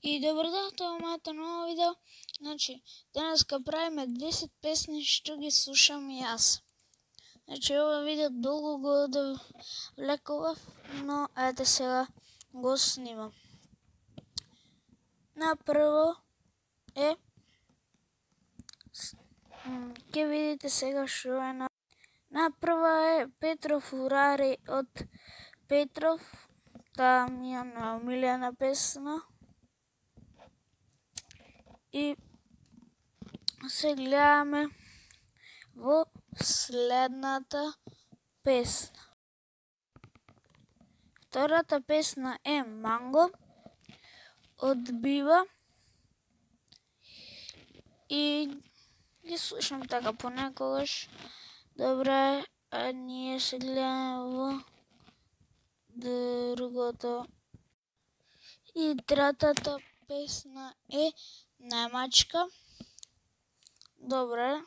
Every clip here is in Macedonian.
И добър ден, това е моето ново видео. Значи, днеска правиме 10 песни, ще ги слушам и аз. Значи, ова видео дълго го да влекував, но ете сега го снимам. Направо ке видите сега шо е направо е Петров Урари от Петров. Та ми е наомилена песна. И се гледаме во следната песна. Втората песна е Манго од Бива. И ги слушам така понекогаш. Добре, а ние се гледаме во другото. И третата песна е Немачка. Добре.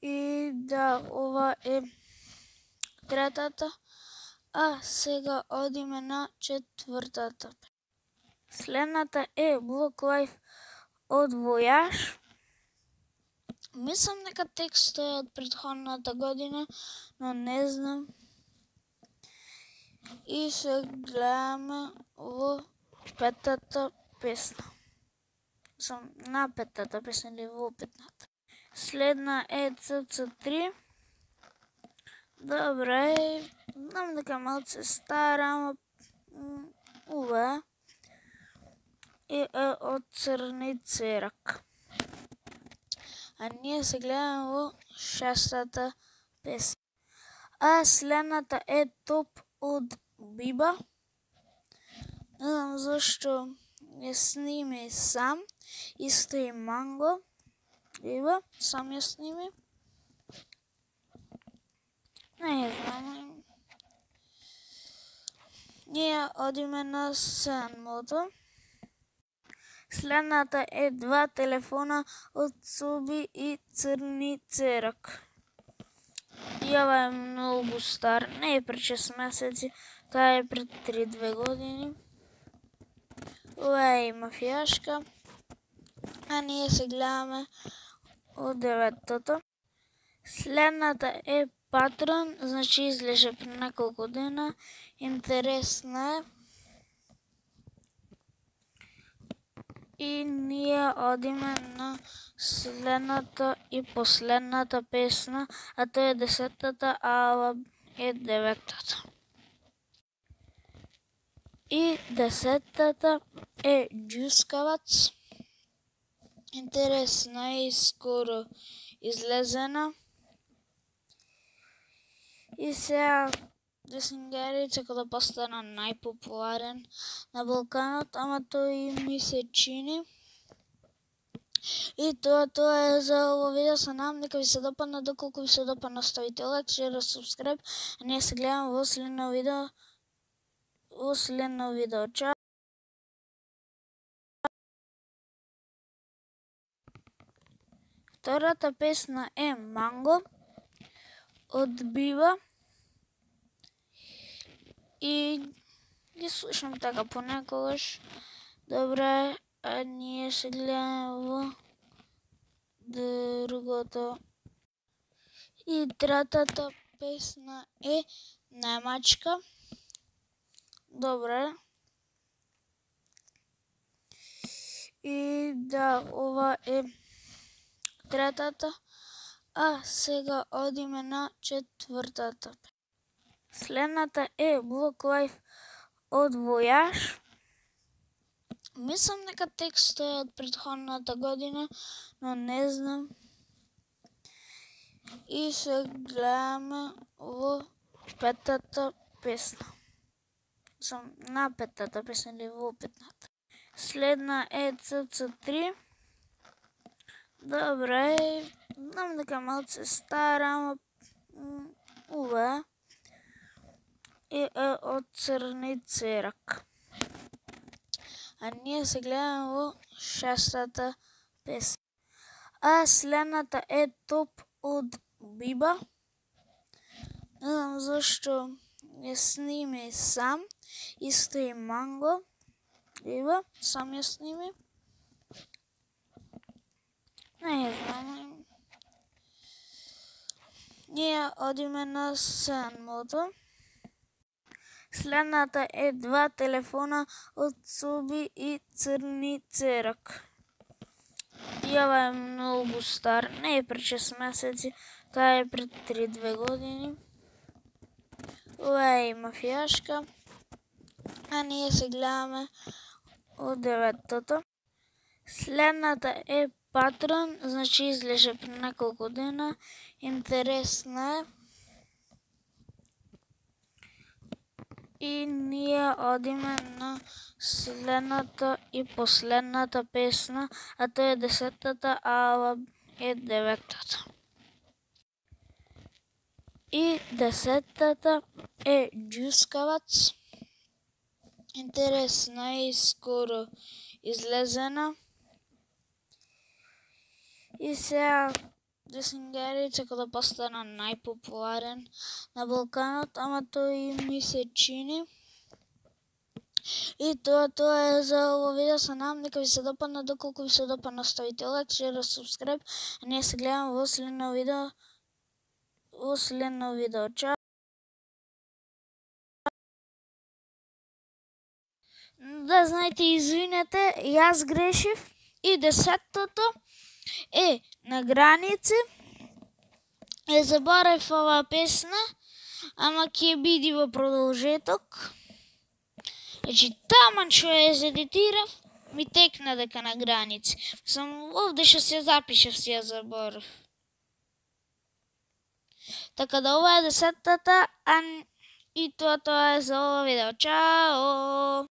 И да, ова е третата. А сега одиме на четвртата. Следната е Blue Life од Voyage. Мислам дека текстот е од претходната година, но не знам. И се гледаме во петата песна. Сам на петата песна или во петната. Следна е CC3. Добре, знам дека малце стара, ама ова е од Црни Церак. А ние се гледаме во шестата песна. А следната е Топ од Биба. Не знам зашто ја сними сам. Исто и Манго. Биба, сам ја сними. Не знам. Ние одиме на седмото. Следната е Два телефона од Цуби и Црни Церак. И ова е многу стар, не е пред 6 месеци, таа е пред 3-2 години. Ова е и мафијашка, а ние се гледаме од деветото. Следната е Патрон, значи излезе пред неколку дена, интересна е. И ние одиме на следната и последната песна, а тоа е 10-тата, а ова е 9-тата. И 10-тата е Џускавац. Интересна и скоро излезена. И сега Десингери сака да постана најпопуларен на Балканот, ама тој и ми се чини. И тоа е за ово видео. Се надам дека ви се допадна. Доколку ви се допадна, ставите лайк, шер, субскрайб. А ние се гледаме во следно видео. Чао! Втората песна е Манго од Бива. И ги слушам така понекогаш. Добре, а ние се гледаме во другото. И третата песна е Немачка. Добре. И да, ова е третата. А сега одиме на четвртата. Следната е Blue Life од Voyage. Мислам дека текстот е од претходната година, но не знам. И се гледаме во петата песна. Сам на петата песна или во петната. Следна е CC3. Добре, знам дека малце стара, ама ова е од Црни Церак. А ние се гледаме во шестата песна. А следната е Топ од Биба. Не знам зашто ја сними сам. Isto i Mango. Evo, sam je snimi. Ne znam. Ние одиме на седмото. Следната е 2 телефона от Цуби и Црни церък. И ова е много стар. Не е пред 6 месеци. Таа е пред 3-2 години. Ова е и мафијашка. А ние се гледаме од 9-тото. Следната е Патрон, значи излезе пред неколку дена. Интересна е. И ние одиме на следната и последната песна, а тоа е 10-тата, а ова е 9-тата. И 10-тата е Ѓускавац. Интересна е и скоро излезена. И сега Десингери сака да постана најпопуларен на Балканот, ама тој и ми се чини. И тоа е за ово видео. Се надам дека ви се допадна. Доколку ви се допадна, ставите лайк, шер, субскрайб. А ние се гледаме во следно видео. Чао! Да знаете, извинете, јас грешив. И 10-тото е на граници. Ја заборав оваа песна, ама ќе биде во продолжеток. Значи, таман што ја изедитирав, ми текна дека на граници. Сам овде што се запишав, си ја заборав. Така да ова е 10-тата, и тоа е за ова видео. Чао!